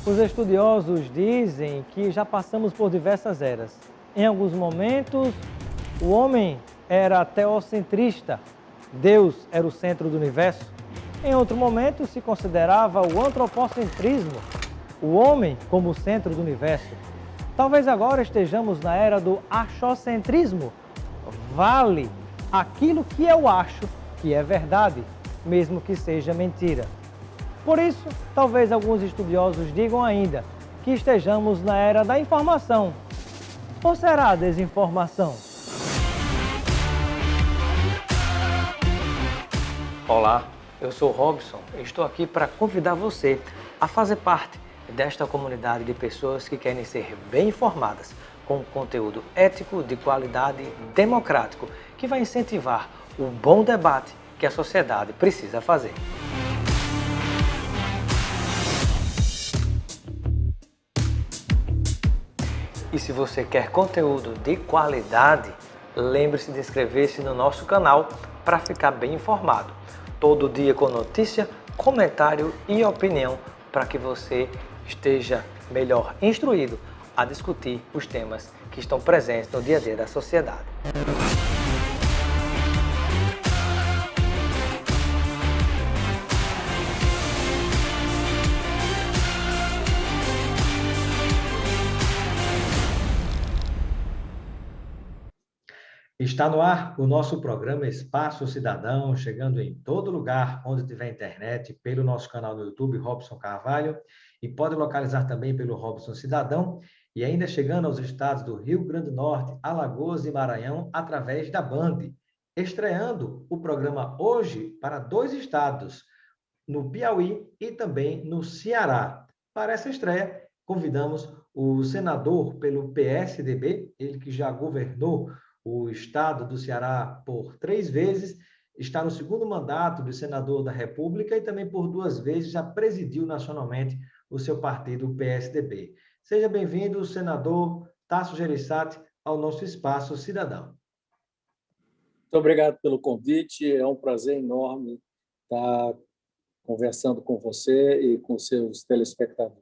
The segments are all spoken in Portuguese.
Os estudiosos dizem que já passamos por diversas eras. Em alguns momentos, o homem era teocentrista, Deus era o centro do universo. Em outro momento, se considerava o antropocentrismo, o homem como o centro do universo. Talvez agora estejamos na era do achocentrismo. Vale aquilo que eu acho que é verdade, mesmo que seja mentira. Por isso, talvez alguns estudiosos digam ainda que estejamos na era da informação. Ou será a desinformação? Olá, eu sou Robson e estou aqui para convidar você a fazer parte desta comunidade de pessoas que querem ser bem informadas, com conteúdo ético, de qualidade, democrático, que vai incentivar o bom debate que a sociedade precisa fazer. E se você quer conteúdo de qualidade, lembre-se de inscrever-se no nosso canal para ficar bem informado. Todo dia com notícia, comentário e opinião para que você esteja melhor instruído a discutir os temas que estão presentes no dia a dia da sociedade. Está no ar o nosso programa Espaço Cidadão, chegando em todo lugar onde tiver internet, pelo nosso canal no YouTube, Robson Carvalho, e pode localizar também pelo Robson Cidadão, e ainda chegando aos estados do Rio Grande do Norte, Alagoas e Maranhão, através da Band. Estreando o programa hoje para 2 estados, no Piauí e também no Ceará. Para essa estreia, convidamos o senador pelo PSDB, ele que já governou o estado do Ceará por 3 vezes, está no segundo mandato de senador da República e também por 2 vezes já presidiu nacionalmente o seu partido, o PSDB. Seja bem-vindo, senador Tasso Gereissati, ao nosso Espaço Cidadão. Muito obrigado pelo convite, é um prazer enorme estar conversando com você e com seus telespectadores.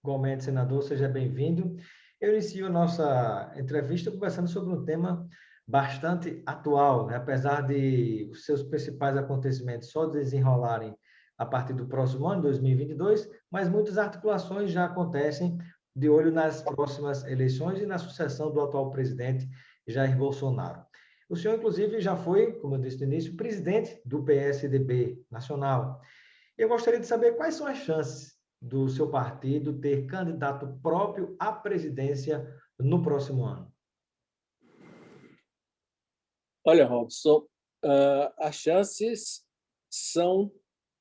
Igualmente, senador, seja bem-vindo. Eu inicio a nossa entrevista conversando sobre um tema bastante atual, né? Apesar de os seus principais acontecimentos só desenrolarem a partir do próximo ano, 2022, mas muitas articulações já acontecem de olho nas próximas eleições e na sucessão do atual presidente Jair Bolsonaro. O senhor, inclusive, já foi, como eu disse no início, presidente do PSDB nacional. Eu gostaria de saber quais são as chances do seu partido ter candidato próprio à presidência no próximo ano. Olha, Robson, as chances são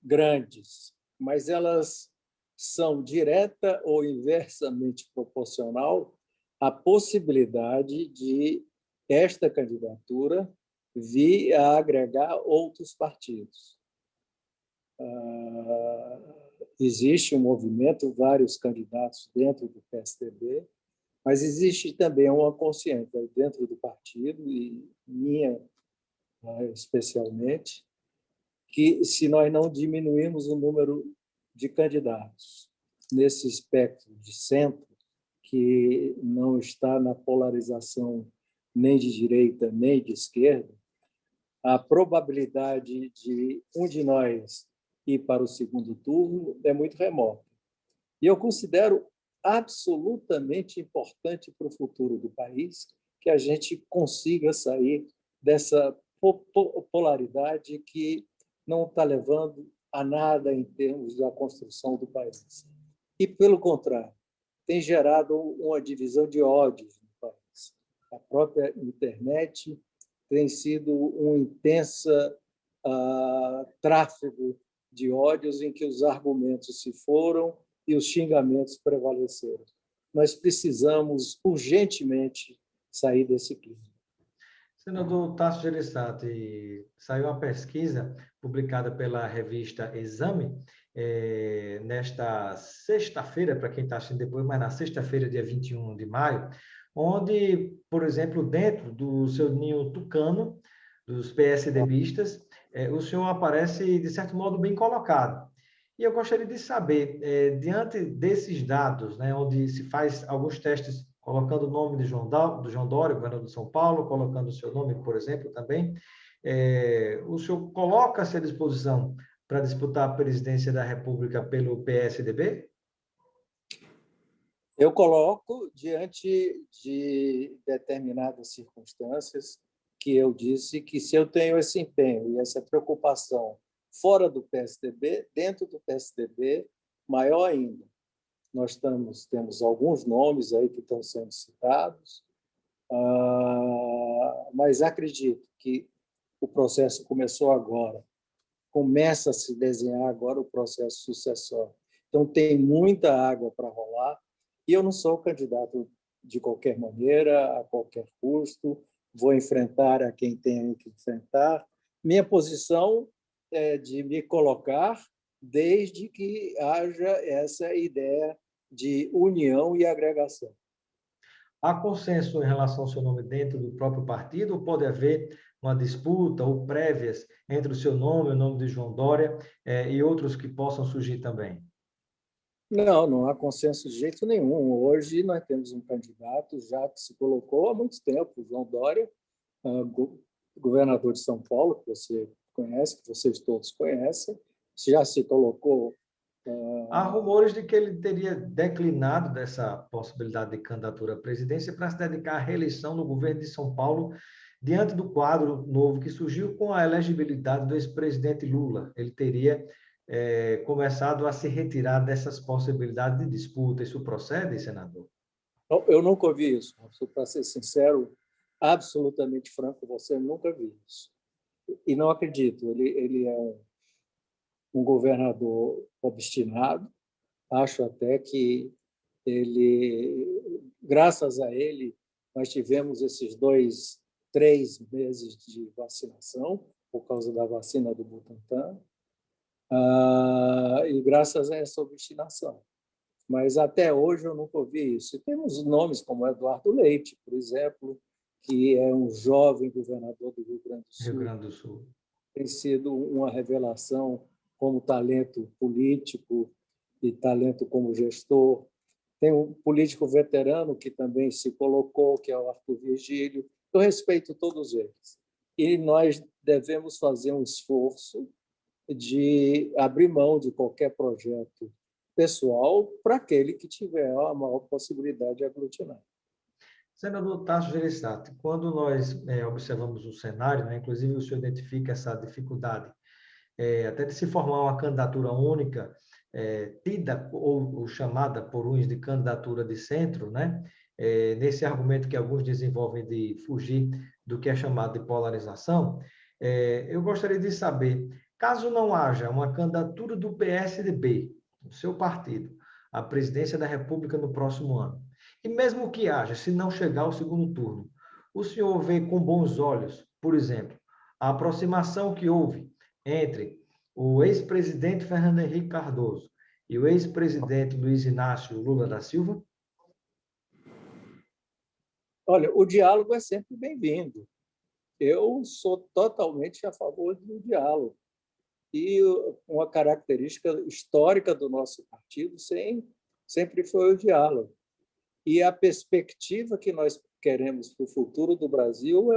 grandes, mas elas são direta ou inversamente proporcional à possibilidade de esta candidatura vir a agregar outros partidos. Existe um movimento, vários candidatos dentro do PSDB, mas existe também uma consciência dentro do partido, e minha especialmente, que se nós não diminuirmos o número de candidatos nesse espectro de centro, que não está na polarização nem de direita nem de esquerda, a probabilidade de um de nós ir para o segundo turno é muito remota. E eu considero absolutamente importante para o futuro do país que a gente consiga sair dessa polaridade que não está levando a nada em termos da construção do país. E, pelo contrário, tem gerado uma divisão de ódios no país. A própria internet tem sido um intenso tráfego de ódios em que os argumentos se foram e os xingamentos prevaleceram. Nós precisamos urgentemente sair desse clima. Senador Tasso Gereissati, saiu uma pesquisa publicada pela revista Exame, nesta sexta-feira, para quem está assistindo depois, mas na sexta-feira, dia 21 de maio, onde, por exemplo, dentro do seu ninho tucano, dos PSDBistas, o senhor aparece, de certo modo, bem colocado. E eu gostaria de saber, diante desses dados, né, onde se faz alguns testes colocando o nome de do João Dória, governador de São Paulo, colocando o seu nome, por exemplo, também, o senhor coloca-se à disposição para disputar a presidência da República pelo PSDB? Eu coloco diante de determinadas circunstâncias que eu disse que, se eu tenho esse empenho e essa preocupação fora do PSDB, dentro do PSDB, maior ainda. Nós temos alguns nomes aí que estão sendo citados, mas acredito que o processo começou agora, começa a se desenhar agora o processo sucessório. Então, tem muita água para rolar, e eu não sou candidato de qualquer maneira, a qualquer custo, vou enfrentar a quem tenho que enfrentar. Minha posição é de me colocar desde que haja essa ideia de união e agregação. Há consenso em relação ao seu nome dentro do próprio partido ou pode haver uma disputa ou prévias entre o seu nome, o nome de João Dória, e outros que possam surgir também? Não, não há consenso de jeito nenhum. Hoje nós temos um candidato já que se colocou há muito tempo, o João Dória, governador de São Paulo, que você conhece, que vocês todos conhecem, já se colocou. Há rumores de que ele teria declinado dessa possibilidade de candidatura à presidência para se dedicar à reeleição no governo de São Paulo, diante do quadro novo que surgiu com a elegibilidade do ex-presidente Lula. Ele teria começado a se retirar dessas possibilidades de disputa. Isso procede, senador? Eu nunca ouvi isso. Para ser sincero, absolutamente franco, você nunca viu isso. E não acredito. Ele é um governador obstinado. Acho até que graças a ele, nós tivemos esses 3 meses de vacinação por causa da vacina do Butantan, e graças a essa obstinação. Mas até hoje eu nunca ouvi isso. E temos nomes como Eduardo Leite, por exemplo, que é um jovem governador do Rio Grande do Sul. Rio Grande do Sul. Tem sido uma revelação como talento político e talento como gestor. Tem um político veterano que também se colocou, que é o Arthur Virgílio. Eu respeito todos eles. E nós devemos fazer um esforço de abrir mão de qualquer projeto pessoal para aquele que tiver a maior possibilidade de aglutinar. Senador Tasso Gereissati, quando nós observamos o cenário, né, inclusive o senhor identifica essa dificuldade até de se formar uma candidatura única, tida ou chamada por uns de candidatura de centro, né? Nesse argumento que alguns desenvolvem de fugir do que é chamado de polarização, eu gostaria de saber, caso não haja uma candidatura do PSDB, do seu partido, à presidência da República no próximo ano, e mesmo que haja, se não chegar ao segundo turno, o senhor vê com bons olhos, por exemplo, a aproximação que houve entre o ex-presidente Fernando Henrique Cardoso e o ex-presidente Luiz Inácio Lula da Silva? Olha, o diálogo é sempre bem-vindo. Eu sou totalmente a favor do diálogo. E uma característica histórica do nosso partido sempre foi o diálogo. E a perspectiva que nós queremos para o futuro do Brasil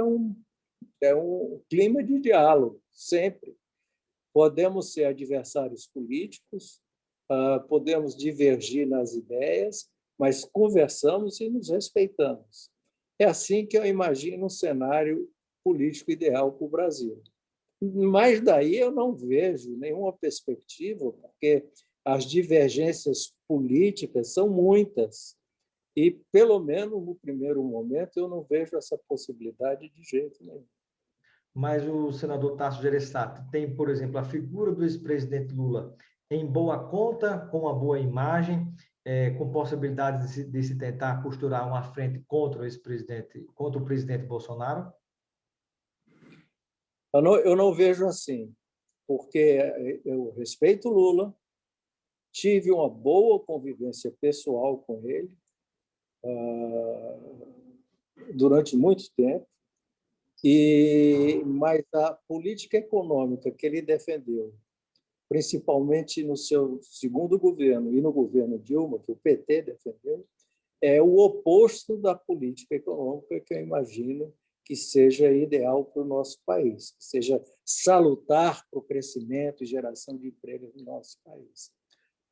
é um clima de diálogo, sempre. Podemos ser adversários políticos, podemos divergir nas ideias, mas conversamos e nos respeitamos. É assim que eu imagino um cenário político ideal para o Brasil. Mas daí eu não vejo nenhuma perspectiva, porque as divergências políticas são muitas. E, pelo menos no primeiro momento, eu não vejo essa possibilidade de jeito nenhum. Mas o senador Tasso Gereissati tem, por exemplo, a figura do ex-presidente Lula em boa conta, com uma boa imagem, com possibilidade de se tentar costurar uma frente contra o ex-presidente, contra o presidente Bolsonaro? Eu não vejo assim, porque eu respeito o Lula, tive uma boa convivência pessoal com ele durante muito tempo, mas a política econômica que ele defendeu principalmente no seu segundo governo e no governo Dilma, que o PT defendeu, é o oposto da política econômica que eu imagino que seja ideal para o nosso país, que seja salutar para o crescimento e geração de emprego no nosso país.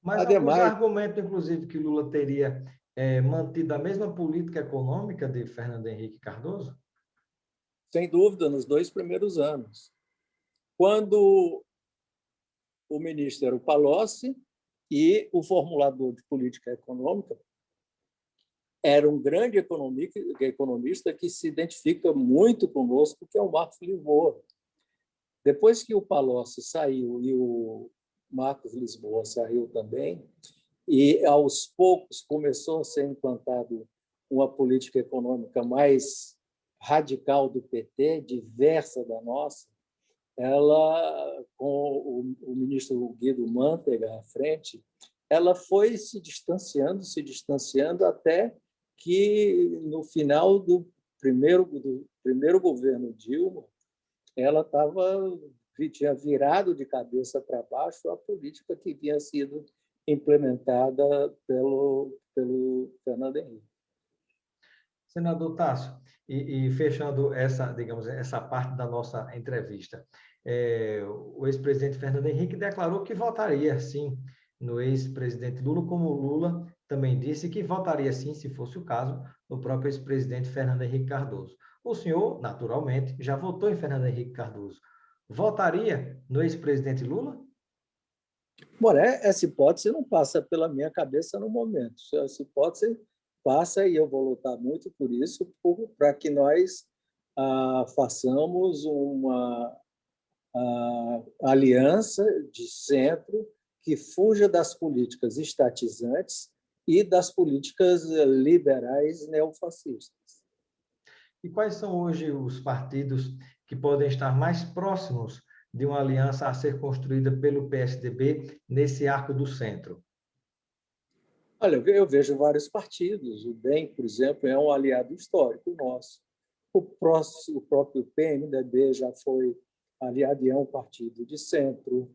Mas alguns argumentos, inclusive, que Lula teria mantido a mesma política econômica de Fernando Henrique Cardoso? Sem dúvida, nos 2 primeiros anos. Quando o ministro era o Palocci e o formulador de política econômica era um grande economista que se identifica muito conosco, que é o Marcos Lisboa. Depois que o Palocci saiu e o Marcos Lisboa saiu também, e aos poucos começou a ser implantado uma política econômica mais radical do PT, diversa da nossa, ela, com o ministro Guido Mantega à frente, ela foi se distanciando até que, no final do primeiro governo Dilma, ela tinha virado de cabeça para baixo a política que vinha sido implementada pelo Fernando Henrique. Senador Tássio, e fechando essa parte da nossa entrevista, o ex-presidente Fernando Henrique declarou que votaria, sim, no ex-presidente Lula, como o Lula também disse que votaria, sim, se fosse o caso, no próprio ex-presidente Fernando Henrique Cardoso. O senhor, naturalmente, já votou em Fernando Henrique Cardoso. Votaria no ex-presidente Lula? Bom, essa hipótese não passa pela minha cabeça no momento. Essa hipótese passa, e eu vou lutar muito por isso, para que nós façamos uma aliança de centro que fuja das políticas estatizantes e das políticas liberais neofascistas. E quais são hoje os partidos que podem estar mais próximos de uma aliança a ser construída pelo PSDB nesse arco do centro? Olha, eu vejo vários partidos. O DEM, por exemplo, é um aliado histórico nosso. O próprio PMDB já foi aliado e é um partido de centro.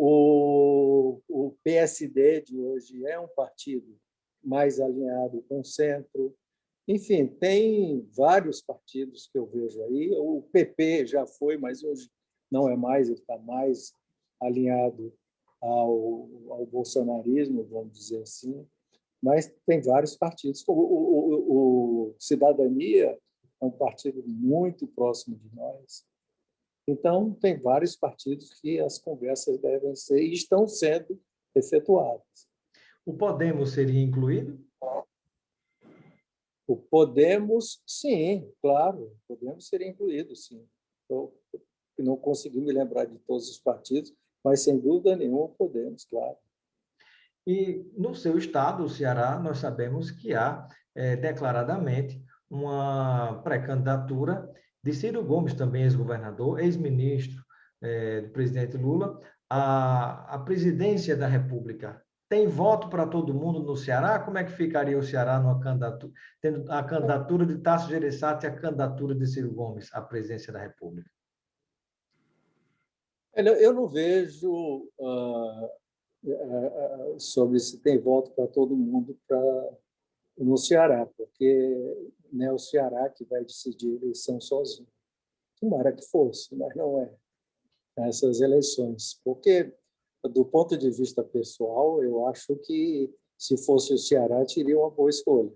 O PSD de hoje é um partido mais alinhado com o centro. Enfim, tem vários partidos que eu vejo aí. O PP já foi, mas hoje não é mais, ele está mais alinhado ao bolsonarismo, vamos dizer assim. Mas tem vários partidos. O Cidadania é um partido muito próximo de nós. Então, tem vários partidos que as conversas devem ser e estão sendo efetuadas. O Podemos seria incluído? O Podemos, sim, claro. O Podemos seria incluído, sim. Eu não consegui me lembrar de todos os partidos, mas, sem dúvida nenhuma, o Podemos, claro. E no seu estado, o Ceará, nós sabemos que há declaradamente uma pré-candidatura de Ciro Gomes, também ex-governador, ex-ministro do presidente Lula, à presidência da República. Tem voto para todo mundo no Ceará? Como é que ficaria o Ceará numa candidatura, tendo a candidatura de Tasso Gereissati e a candidatura de Ciro Gomes à presidência da República? Eu não vejo sobre se tem voto para todo mundo no Ceará, porque não é o Ceará que vai decidir a eleição sozinho. Tomara que fosse, mas não é essas eleições. Porque, do ponto de vista pessoal, eu acho que, se fosse o Ceará, teria uma boa escolha,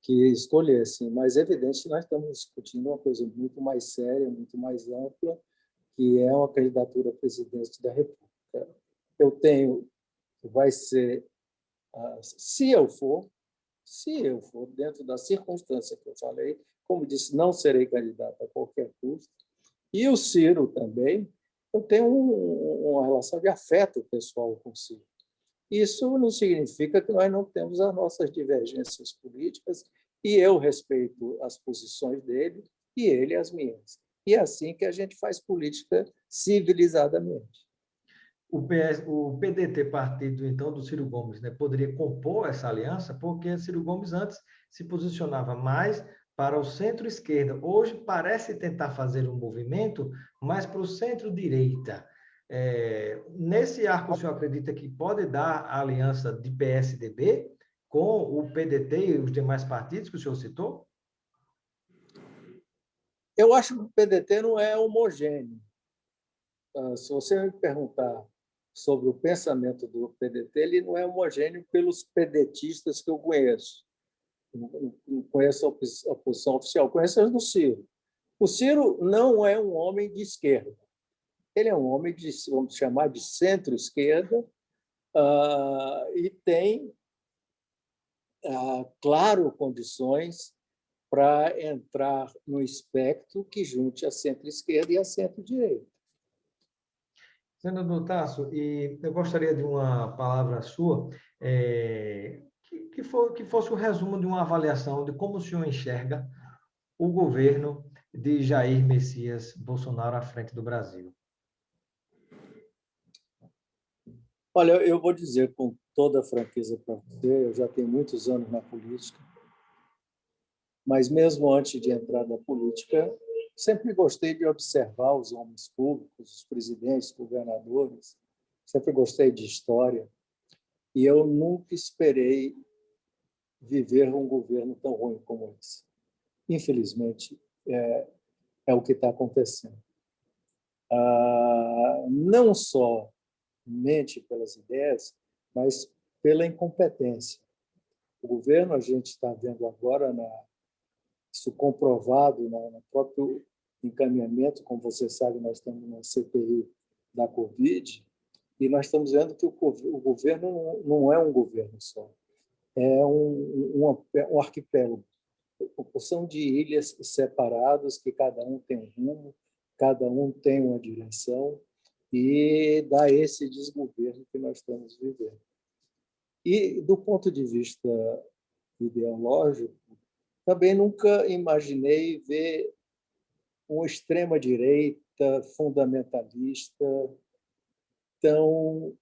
que escolhesse. Mas é evidente que nós estamos discutindo uma coisa muito mais séria, muito mais ampla, que é uma candidatura à presidência da República. Vai ser, se eu for, dentro da circunstância que eu falei, como disse, não serei candidato a qualquer custo, e o Ciro também, eu tenho uma relação de afeto pessoal com o Ciro. Isso não significa que nós não temos as nossas divergências políticas, e eu respeito as posições dele e ele as minhas. E é assim que a gente faz política civilizadamente. O PDT, partido, então, do Ciro Gomes, né, poderia compor essa aliança, porque Ciro Gomes antes se posicionava mais para o centro-esquerda. Hoje parece tentar fazer um movimento mais para o centro-direita. Nesse arco, o senhor acredita que pode dar a aliança de PSDB com o PDT e os demais partidos que o senhor citou? Eu acho que o PDT não é homogêneo. Se você me perguntar sobre o pensamento do PDT, ele não é homogêneo pelos pedetistas que eu conheço. Não conheço a posição oficial, conheço as do Ciro. O Ciro não é um homem de esquerda. Ele é um homem de, vamos chamar, de centro-esquerda, e tem, claro, condições para entrar no espectro que junte a centro-esquerda e a centro-direita. Senador Tasso, e eu gostaria de uma palavra sua, que fosse o resumo de uma avaliação de como o senhor enxerga o governo de Jair Messias Bolsonaro à frente do Brasil. Olha, eu vou dizer com toda a franqueza para você, eu já tenho muitos anos na política, mas mesmo antes de entrar na política, sempre gostei de observar os homens públicos, os presidentes, governadores, sempre gostei de história, e eu nunca esperei viver um governo tão ruim como esse. Infelizmente, é o que está acontecendo. Não somente pelas ideias, mas pela incompetência. O governo, a gente está vendo agora, isso comprovado no próprio encaminhamento, como você sabe, nós estamos na CPI da Covid, e nós estamos vendo que o governo não é um governo só, é um arquipélago, uma porção de ilhas separadas, que cada um tem um rumo, cada um tem uma direção, e dá esse desgoverno que nós estamos vivendo. E, do ponto de vista ideológico, também nunca imaginei ver uma extrema-direita fundamentalista tão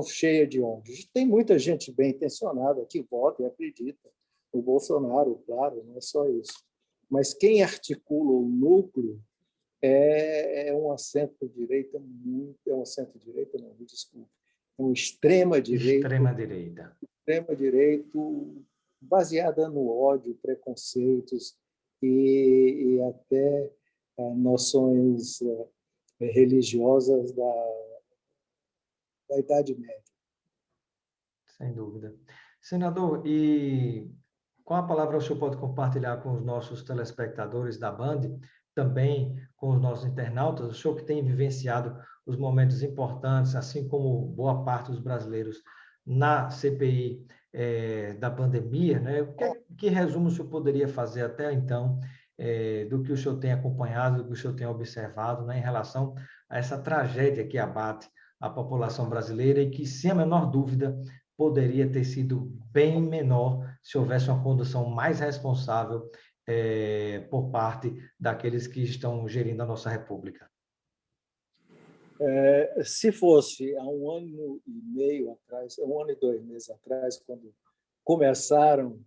cheia de ódio. Tem muita gente bem intencionada que vota e acredita no Bolsonaro, claro, não é só isso. Mas quem articula o núcleo é uma centro-direita não, me desculpe, é uma extrema-direita. Extrema-direita. Extrema-direita baseada no ódio, preconceitos e até noções religiosas da Idade Média. Sem dúvida. Senador, e com a palavra o senhor pode compartilhar com os nossos telespectadores da Band, também com os nossos internautas, o senhor que tem vivenciado os momentos importantes, assim como boa parte dos brasileiros, na CPI da pandemia, né? Que resumo o senhor poderia fazer até então do que o senhor tem acompanhado, do que o senhor tem observado, né, em relação a essa tragédia que abate a população brasileira e que, sem a menor dúvida, poderia ter sido bem menor se houvesse uma condução mais responsável por parte daqueles que estão gerindo a nossa República? Se fosse há 1 ano e meio atrás, 1 ano e 2 meses atrás, quando começaram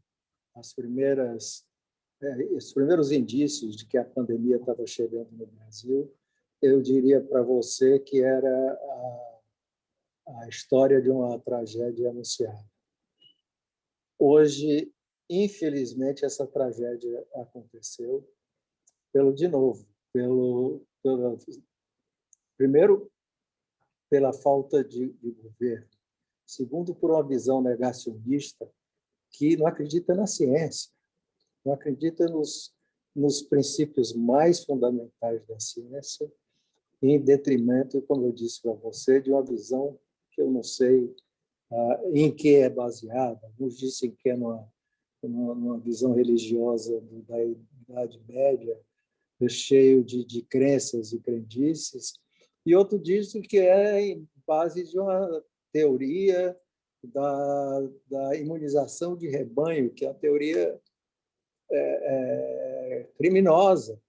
os primeiros indícios de que a pandemia estava chegando no Brasil, eu diria para você que era a história de uma tragédia anunciada. Hoje, infelizmente, essa tragédia aconteceu primeiro, pela falta de governo. Segundo, por uma visão negacionista que não acredita na ciência, não acredita nos princípios mais fundamentais da ciência, em detrimento, como eu disse para você, de uma visão que eu não sei em que é baseada. Alguns dizem que é numa visão religiosa da Idade Média, cheio de crenças e crendices, e outro diz que é em base de uma teoria da imunização de rebanho, que é uma teoria criminosa,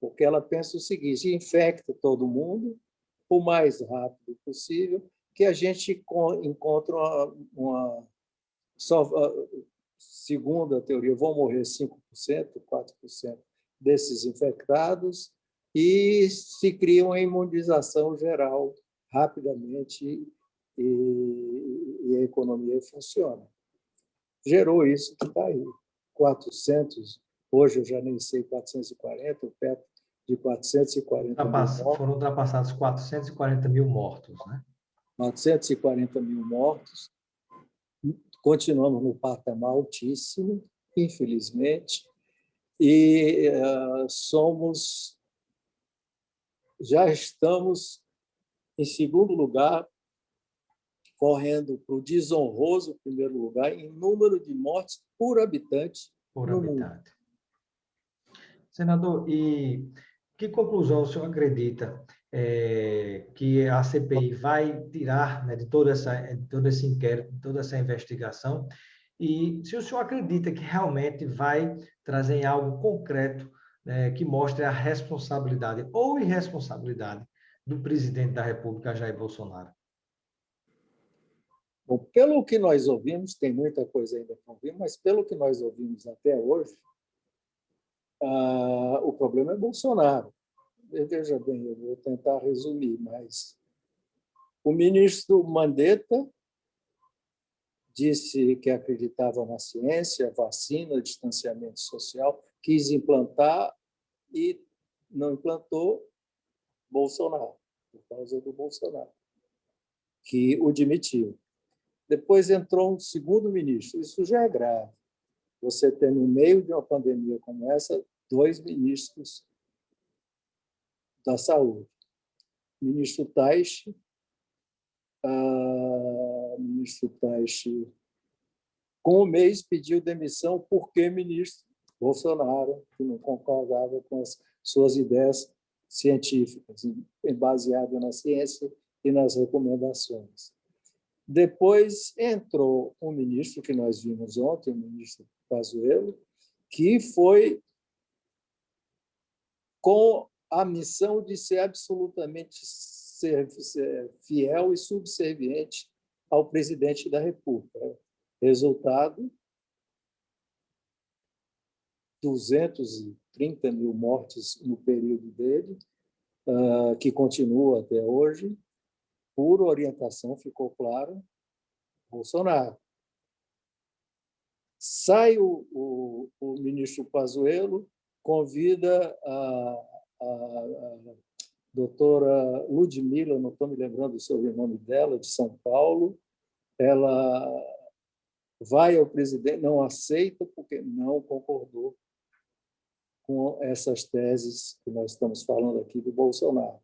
porque ela pensa o seguinte: infecta todo mundo o mais rápido possível, que a gente encontra segundo a teoria, vão morrer 5%, 4% desses infectados, e se cria uma imunização geral rapidamente e a economia funciona. Gerou isso que está aí, 400, hoje eu já nem sei, 440, perto de 440 mil mortos. Foram ultrapassados 440 mil mortos, né? 440 mil mortos. Continuamos no patamar altíssimo, infelizmente, e já estamos em segundo lugar, correndo para o desonroso primeiro lugar em número de mortes por habitante no mundo. Senador, e que conclusão o senhor acredita que a CPI vai tirar, né, de todo esse inquérito, de toda essa investigação? E se o senhor acredita que realmente vai trazer algo concreto, né, que mostre a responsabilidade ou irresponsabilidade do presidente da República, Jair Bolsonaro? Bom, pelo que nós ouvimos, tem muita coisa ainda para ouvir, mas pelo que nós ouvimos até hoje, o problema é Bolsonaro. Veja bem, eu vou tentar resumir, mas o ministro Mandetta disse que acreditava na ciência, vacina, distanciamento social, quis implantar e não implantou Bolsonaro, por causa do Bolsonaro, que o demitiu. Depois entrou um segundo ministro. Isso já é grave. Você tem, no meio de uma pandemia como essa, 2 ministros da saúde. O ministro Taishi, com um mês, pediu demissão porque ministro Bolsonaro, que não concordava com as suas ideias científicas, baseadas na ciência e nas recomendações. Depois entrou um ministro que nós vimos ontem, o ministro Pazuello, que foi com a missão de ser absolutamente fiel e subserviente ao presidente da República. Resultado, 230 mil mortes no período dele, que continua até hoje, por orientação, ficou claro, Bolsonaro. Sai o ministro Pazuello, convida a doutora Ludmila, não estou me lembrando do sobrenome dela, de São Paulo, ela vai ao presidente, não aceita porque não concordou com essas teses que nós estamos falando aqui do Bolsonaro.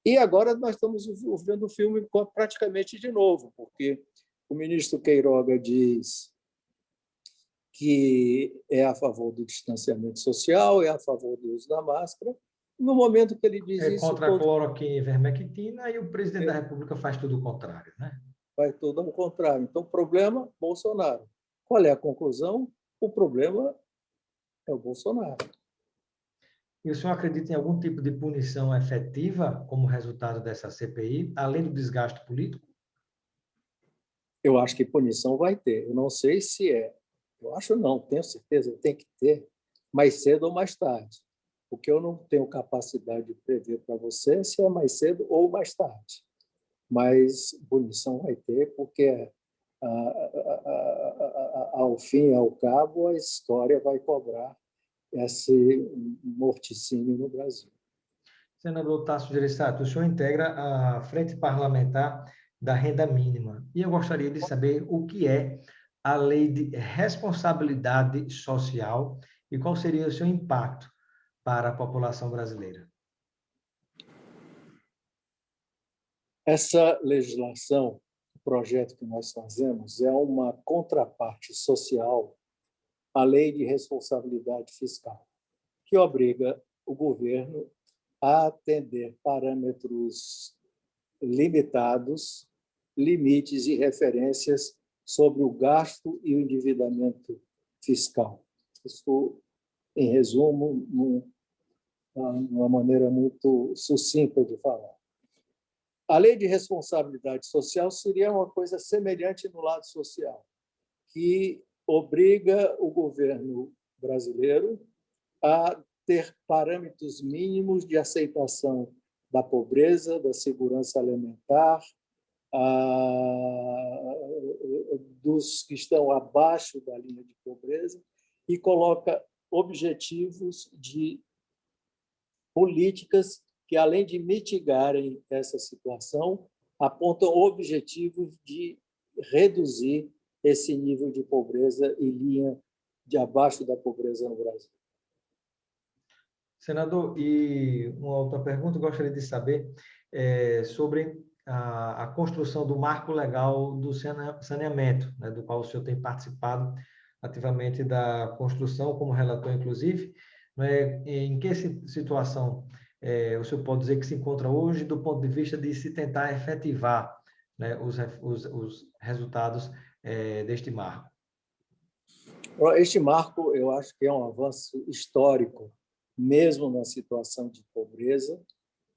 E agora nós estamos vendo o filme praticamente de novo, porque o ministro Queiroga diz que é a favor do distanciamento social, é a favor do uso da máscara. No momento que ele diz isso... É contra a cloroquina e ivermectina, e o presidente da República faz tudo o contrário, né? Faz tudo ao contrário. Então, problema, Bolsonaro. Qual é a conclusão? O problema é o Bolsonaro. E o senhor acredita em algum tipo de punição efetiva como resultado dessa CPI, além do desgaste político? Eu acho que punição vai ter. Eu não sei se é. Eu acho não, tenho certeza, tem que ter, mais cedo ou mais tarde. O que eu não tenho capacidade de prever para você se é mais cedo ou mais tarde. Mas punição vai ter, porque ao fim e ao cabo a história vai cobrar esse morticínio no Brasil. Senador Tasso Gereissati, o senhor integra a Frente Parlamentar da Renda Mínima. E eu gostaria de saber o que é a Lei de Responsabilidade Social e qual seria o seu impacto para a população brasileira. Essa legislação, o projeto que nós fazemos, é uma contraparte social à Lei de Responsabilidade Fiscal, que obriga o governo a atender parâmetros limitados, limites e referências sobre o gasto e o endividamento fiscal. Isso, em resumo, uma maneira muito sucinta de falar. A lei de responsabilidade social seria uma coisa semelhante no lado social, que obriga o governo brasileiro a ter parâmetros mínimos de aceitação da pobreza, da segurança alimentar, dos que estão abaixo da linha de pobreza, e coloca objetivos de políticas que, além de mitigarem essa situação, apontam objetivos de reduzir esse nível de pobreza e linha de abaixo da pobreza no Brasil. Senador, e uma outra pergunta, eu gostaria de saber sobre a construção do marco legal do saneamento, né, do qual o senhor tem participado ativamente da construção, como relator, inclusive. Né, em que situação o senhor pode dizer que se encontra hoje do ponto de vista de se tentar efetivar, né, os resultados deste marco? Este marco, eu acho que é um avanço histórico, mesmo na situação de pobreza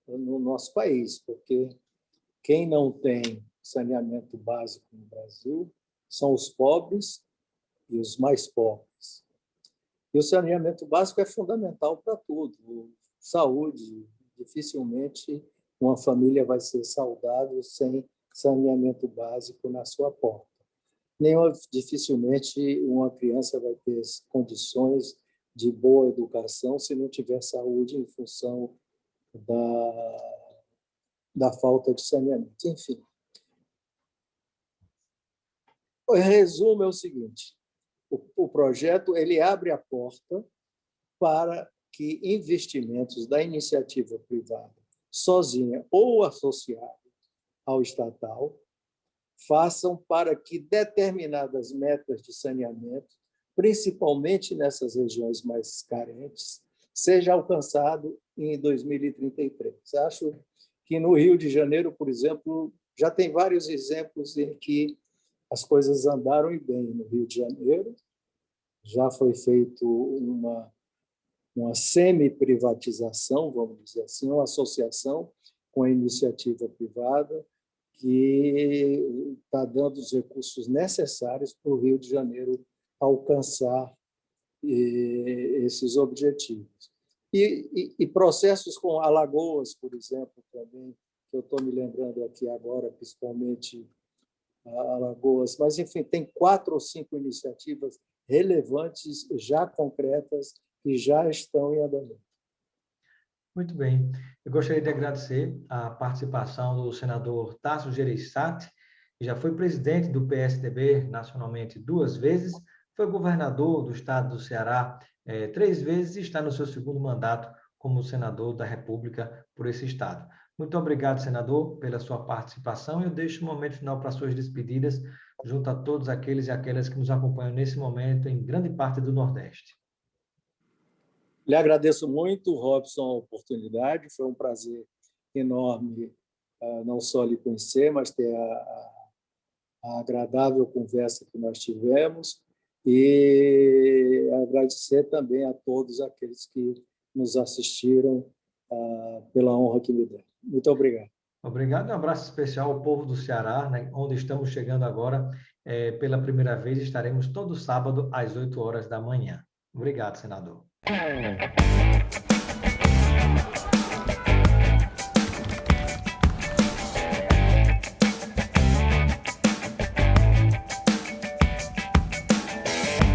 no nosso país, porque quem não tem saneamento básico no Brasil são os pobres e os mais pobres. E o saneamento básico é fundamental para tudo. Saúde, dificilmente uma família vai ser saudável sem saneamento básico na sua porta. Dificilmente uma criança vai ter condições de boa educação se não tiver saúde em função da falta de saneamento. Enfim, o resumo é o seguinte: o projeto ele abre a porta para que investimentos da iniciativa privada, sozinha ou associada ao estatal, façam para que determinadas metas de saneamento, principalmente nessas regiões mais carentes, seja alcançado em 2033. Acho que no Rio de Janeiro, por exemplo, já tem vários exemplos em que as coisas andaram bem no Rio de Janeiro. Já foi feito uma semi-privatização, vamos dizer assim, uma associação com a iniciativa privada que está dando os recursos necessários para o Rio de Janeiro alcançar esses objetivos. E processos com Alagoas, por exemplo, também, que eu estou me lembrando aqui agora, principalmente Alagoas, mas, enfim, tem 4 ou 5 iniciativas relevantes, já concretas, que já estão em andamento. Muito bem. Eu gostaria de agradecer a participação do senador Tasso Gereissati, que já foi presidente do PSDB nacionalmente 2 vezes, foi governador do estado do Ceará 3 vezes e está no seu 2º mandato como senador da República por esse estado. Muito obrigado, senador, pela sua participação. Eu deixo o momento final para suas despedidas, junto a todos aqueles e aquelas que nos acompanham nesse momento em grande parte do Nordeste. Lhe agradeço muito, Robson, a oportunidade. Foi um prazer enorme não só lhe conhecer, mas ter a agradável conversa que nós tivemos, e agradecer também a todos aqueles que nos assistiram pela honra que me deram. Muito obrigado. Obrigado. Um abraço especial ao povo do Ceará, né, onde estamos chegando agora. Pela primeira vez, estaremos todo sábado às 8 horas da manhã. Obrigado, senador.